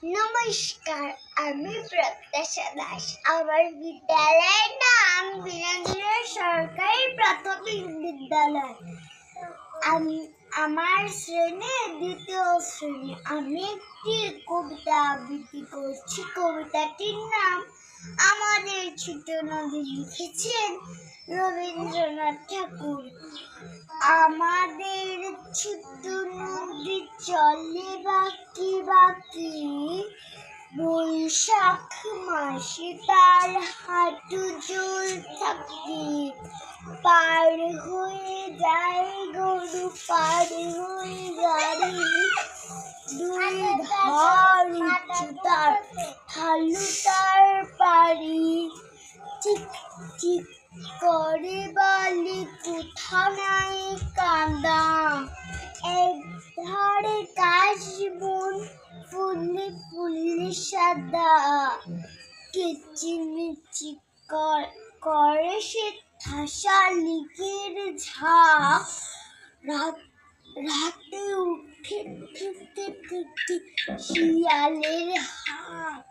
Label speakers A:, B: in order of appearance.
A: নমস্কার, আমি প্রত্যাশা দাস। আমার বিদ্যালয়ের নাম বিনাদিয়া সরকারি প্রাথমিক বিদ্যালয়। আমার শ্রেণী দ্বিতীয় শ্রেণী। আমি একটি কবিতা আবৃত্তি করছি। কবিতাটির নাম আমাদের ছোট নদী। লিখেছেন রবীন্দ্রনাথ ঠাকুর। আমাদের ছোট নদী চলে বাঁকি বাঁকি, বৈশাখ মাসে তার হাঁটু জল থাকে। পার হয়ে যায় গরু, পার হয়ে গাড়ি, দুই ধার উঁচু তার, ঢালু তার পাড়ি। ঠিক ঠিক করে বালি, কোথা নাই কাদা, এক ধারে কাশবন, ফুলে ফুলে সাদা। কিচিমিচি করে সে ঠাসা লিকের ঝাঁক, রাতে উঠে ফিরতে ফিরতে শিয়ালের হাঁক।